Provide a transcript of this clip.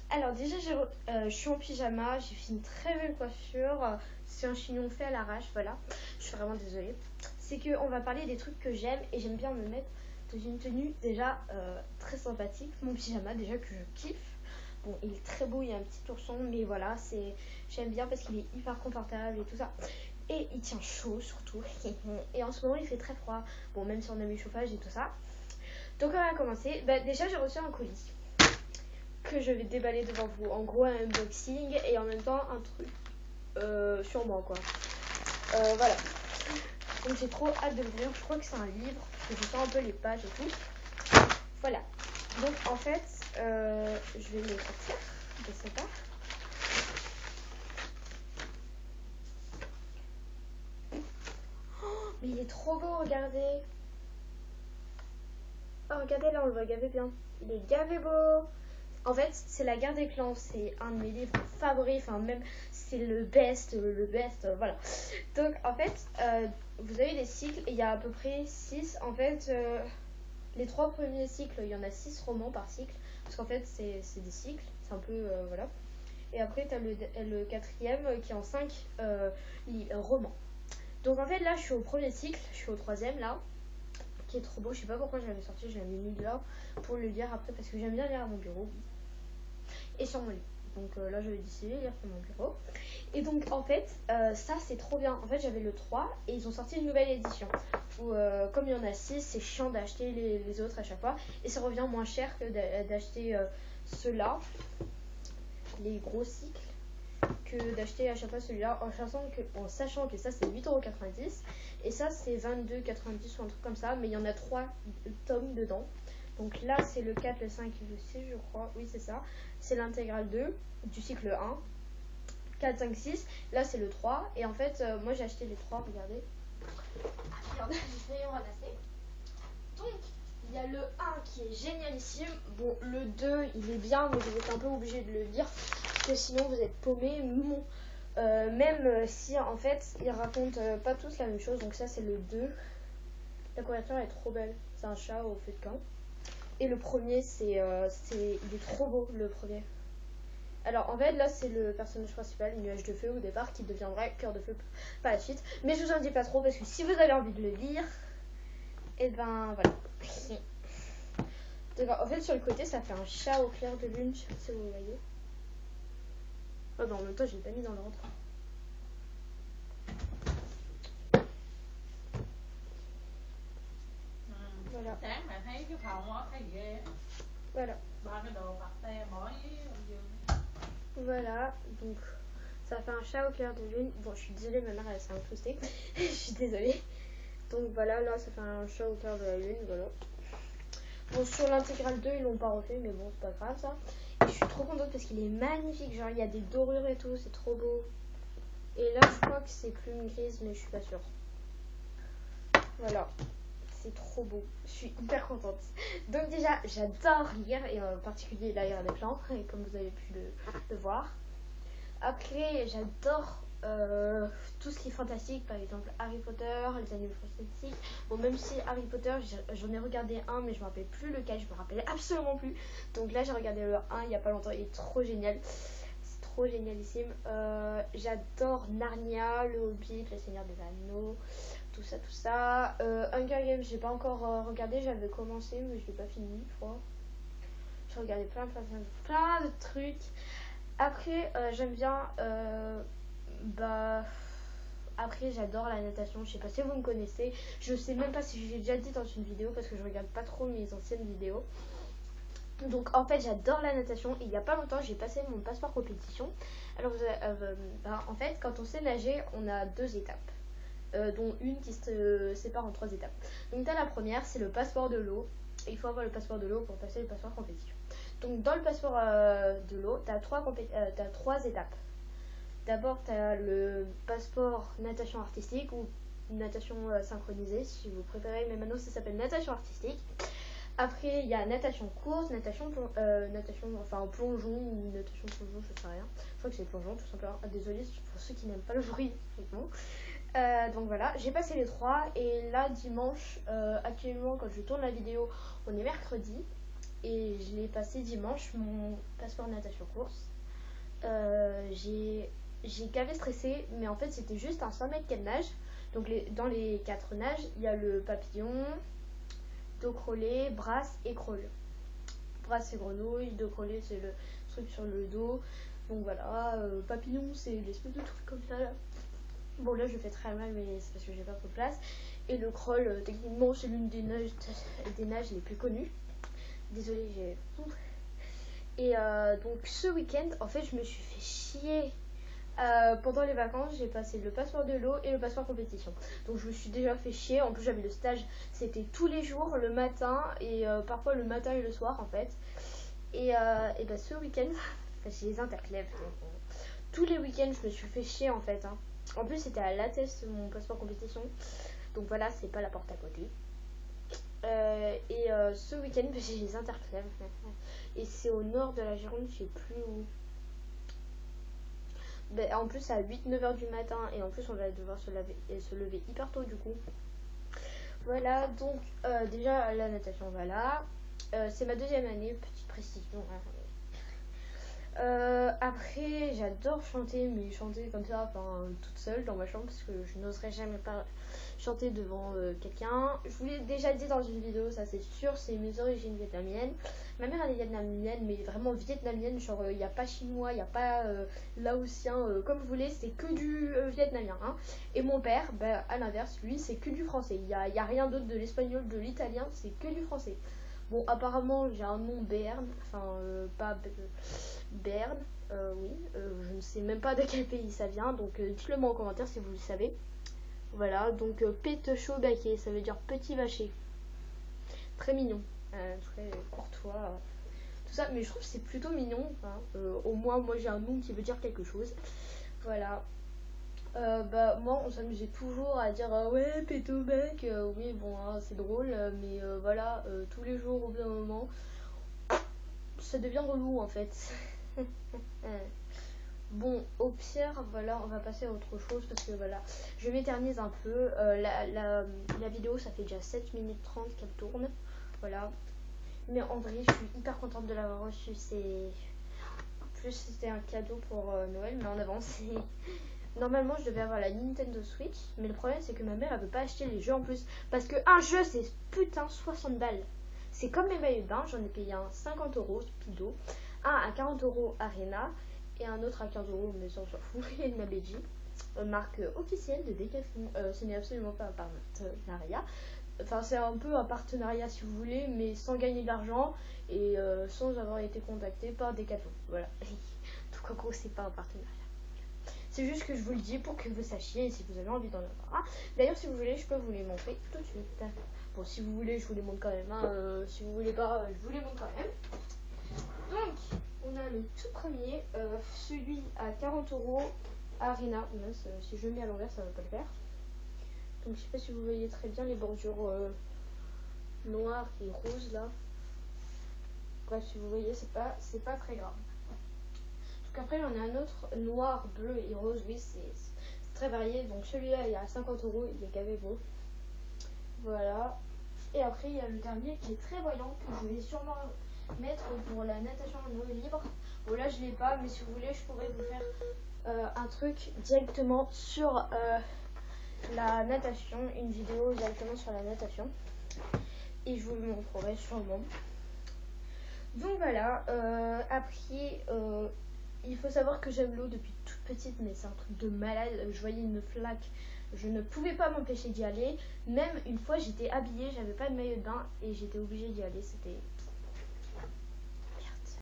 Alors déjà je suis en pyjama, j'ai fait une très belle coiffure, c'est un chignon fait à l'arrache, voilà, je suis vraiment désolée. C'est qu'on va parler des trucs que j'aime et j'aime bien me mettre dans une tenue déjà très sympathique, mon pyjama déjà que je kiffe. Bon, il est très beau, il y a un petit ourson, mais voilà, j'aime bien parce qu'il est hyper confortable et tout ça. Et il tient chaud surtout, et en ce moment il fait très froid, bon même si on a mis le chauffage et tout ça. Donc on va commencer, déjà j'ai reçu un colis que je vais déballer devant vous. En gros, un unboxing et en même temps un truc sur moi, quoi. Voilà. Donc j'ai trop hâte de l'ouvrir. Je crois que c'est un livre, parce que je sens un peu les pages et tout. Voilà. Donc en fait, je vais le sortir de cette part. Oh, mais il est trop beau, regardez. Oh, regardez là, on le voit gavé bien. Il est gavé beau. En fait, c'est La Guerre des clans, c'est un de mes livres favoris, enfin même c'est le best, voilà. Donc en fait, vous avez des cycles, et il y a à peu près 6. En fait, les 3 premiers cycles, il y en a 6 romans par cycle, parce qu'en fait c'est des cycles, c'est un peu, voilà. Et après, tu as le 4e qui est en 5 romans. Donc en fait, là, je suis au premier cycle, je suis au 3e là, qui est trop beau. Je sais pas pourquoi je l'avais sorti, je l'avais mis là pour le lire après, parce que j'aime bien lire à mon bureau et sur mon lit. Donc là, je vais décider de lire sur mon bureau. Et donc, en fait, ça, c'est trop bien. En fait, j'avais le 3 et ils ont sorti une nouvelle édition. Où, comme il y en a 6, c'est chiant d'acheter les autres à chaque fois. Et ça revient moins cher que d'acheter ceux-là, les gros cycles, que d'acheter à chaque fois celui-là, en sachant que ça, c'est 8,90 €. Et ça, c'est 22,90 € ou un truc comme ça. Mais il y en a 3 tomes dedans. Donc là, c'est le 4, le 5 et le 6, je crois. Oui, c'est ça. C'est l'intégrale 2 du cycle 1. 4, 5, 6. Là, c'est le 3. Et en fait, moi, j'ai acheté les 3. Regardez. Regardez, je vais ramasser. Donc, il y a le 1 qui est génialissime. Bon, le 2, il est bien, mais vous êtes un peu obligé de le lire. Parce que sinon, vous êtes paumé. Même si, en fait, ils racontent pas tous la même chose. Donc ça, c'est le 2. La couverture est trop belle. C'est un chat au feu de camp. Et le premier, il est trop beau, le premier. Alors en fait là c'est le personnage principal, Nuage de Feu au départ, qui deviendra Cœur de Feu par la suite. Mais je vous en dis pas trop parce que si vous avez envie de le lire, et ben voilà. D'accord, en fait sur le côté ça fait un chat au clair de lune, je sais pas si vous voyez. Oh bah en même temps je l'ai pas mis dans l'ordre. Voilà. Voilà, donc ça fait un chat au clair de lune. Bon, je suis désolée, ma mère elle s'est incrustée. Je suis désolée. Donc voilà, là ça fait un chat au clair de la lune, voilà. Bon, sur l'intégrale 2, ils l'ont pas refait, mais bon, c'est pas grave ça. Et je suis trop contente parce qu'il est magnifique. Genre, il y a des dorures et tout, c'est trop beau. Et là, je crois que c'est plume grise, mais je suis pas sûre. Voilà, c'est trop beau. Je suis hyper contente. Donc, déjà, j'adore lire, et en particulier La Guerre des clans, comme vous avez pu le voir. Après, j'adore tout ce qui est fantastique, par exemple Harry Potter, les animaux fantastiques. Bon, même si Harry Potter, j'en ai regardé un, mais je me rappelle plus lequel, je me rappelais absolument plus. Donc là, j'ai regardé le 1 il y a pas longtemps, il est trop génial. C'est trop génialissime. J'adore Narnia, Le Hobbit, Le Seigneur des Anneaux, tout ça, tout ça. Hunger Games, j'ai pas encore regardé, j'avais commencé, mais je l'ai pas fini, je crois. J'ai regardé plein de trucs. Après, j'aime bien. Après, j'adore la natation. Je sais pas si vous me connaissez. Je sais même pas si j'ai déjà dit dans une vidéo parce que je regarde pas trop mes anciennes vidéos. Donc, en fait, j'adore la natation. Et il y a pas longtemps, j'ai passé mon passeport compétition. Alors, en fait, quand on sait nager, on a 2 étapes. Dont une qui se sépare en 3 étapes. Donc, t'as la première, c'est le passeport de l'eau. Et il faut avoir le passeport de l'eau pour passer le passeport compétition. Donc dans le passeport de l'eau, tu as 3 étapes. D'abord, tu as le passeport natation artistique ou natation synchronisée si vous préférez, mais maintenant ça s'appelle natation artistique. Après, il y a natation course, natation plongeon ou natation plongeon, je sais rien. Je crois que c'est plongeon tout simplement. Ah, désolée pour ceux qui n'aiment pas le bruit. Donc voilà, j'ai passé les 3 et là dimanche, actuellement quand je tourne la vidéo, on est mercredi. et je l'ai passé dimanche, mon passeport natation course. J'ai gavé stressé, mais en fait c'était juste un 100 mètres qu'elle nage. Donc dans les 4 nages, il y a le papillon, dos crawlé, brasse et crawl. Brasse c'est grenouille, dos crawlé c'est le truc sur le dos. Donc voilà, papillon c'est l'espèce de truc comme ça là. Bon là je fais très mal mais c'est parce que j'ai pas trop de place. Et le crawl techniquement c'est l'une des nages les plus connues. Désolée j'ai... Et donc ce week-end en fait je me suis fait chier. Pendant les vacances, j'ai passé le passeport de l'eau et le passeport compétition. Donc je me suis déjà fait chier. En plus, j'avais le stage, c'était tous les jours, le matin et parfois le matin et le soir en fait. Et bah, ce week-end, j'ai les interclèves. Tous les week-ends, je me suis fait chier en fait. Hein. En plus, c'était à l'ATES mon passeport compétition. Donc voilà, c'est pas la porte à côté. Ce week-end, j'ai les interclèves. Et c'est au nord de la Gironde, je sais plus où. En plus à 8-9 heures du matin et en plus on va devoir se lever hyper tôt du coup. Voilà donc déjà la natation voilà. C'est ma deuxième année, petite précision. Après j'adore chanter mais chanter comme ça toute seule dans ma chambre parce que je n'oserais jamais pas chanter devant quelqu'un. Je vous l'ai déjà dit dans une vidéo, ça c'est sûr, c'est mes origines vietnamiennes. Ma mère elle est vietnamienne mais vraiment vietnamienne, genre il n'y a pas chinois, il n'y a pas laotien, comme vous voulez, c'est que du vietnamien. Hein. Et mon père, à l'inverse, lui c'est que du français, il y a rien d'autre de l'espagnol, de l'italien, c'est que du français. Bon, apparemment, j'ai un nom Berne, pas Berne, oui, je ne sais même pas de quel pays ça vient, donc dites-le moi en commentaire si vous le savez. Voilà, donc Pete chaud baquet, ça veut dire petit vacher. Très mignon, très courtois, tout ça, mais je trouve que c'est plutôt mignon. Hein. Au moins, moi j'ai un nom qui veut dire quelque chose. Voilà. Moi on s'amusait toujours à dire ouais péto mec, oui bon hein, c'est drôle mais voilà tous les jours au bout d'un moment ça devient relou en fait. Bon au pire voilà on va passer à autre chose parce que voilà je m'éternise un peu. La vidéo ça fait déjà 7 minutes 30 qu'elle tourne, voilà, mais en vrai je suis hyper contente de l'avoir reçu. C'est plus c'était un cadeau pour Noël mais en avance. Normalement, je devais avoir la Nintendo Switch, mais le problème c'est que ma mère elle veut pas acheter les jeux en plus parce que un jeu c'est putain 60 balles. C'est comme mes maillots de bain, j'en ai payé un 50 euros Speedo, un à 40 euros Arena et un autre à 15 euros, mais ça on s'en fout, et de ma BG, marque officielle de Decathlon. Ce n'est absolument pas un partenariat. Enfin, c'est un peu un partenariat si vous voulez, mais sans gagner de l'argent et sans avoir été contacté par Decathlon. Voilà. Donc en gros, c'est pas un partenariat. C'est juste que je vous le dis pour que vous sachiez et si vous avez envie d'en avoir. D'ailleurs, si vous voulez, je peux vous les montrer tout de suite. Bon, si vous voulez, je vous les montre quand même. Hein. Si vous voulez pas, je vous les montre quand même. Donc, on a le tout premier, celui à 40 euros, Arena. Si je le mets à l'envers, ça va pas le faire. Donc, je sais pas si vous voyez très bien les bordures noires et roses là. Bref, si vous voyez, c'est pas très grave. Après j'en ai un autre noir, bleu et rose, oui c'est très varié. Donc celui-là il est à 50 euros, il est gavé beau. Voilà. Et après il y a le dernier qui est très voyant que je vais sûrement mettre pour la natation en eau libre. Bon là je l'ai pas mais si vous voulez je pourrais vous faire un truc directement sur la natation, une vidéo directement sur la natation. Et je vous le montrerai sûrement. Donc voilà, après il faut savoir que j'aime l'eau depuis toute petite, mais c'est un truc de malade. Je voyais une flaque, je ne pouvais pas m'empêcher d'y aller. Même une fois, j'étais habillée, j'avais pas de maillot de bain et j'étais obligée d'y aller. C'était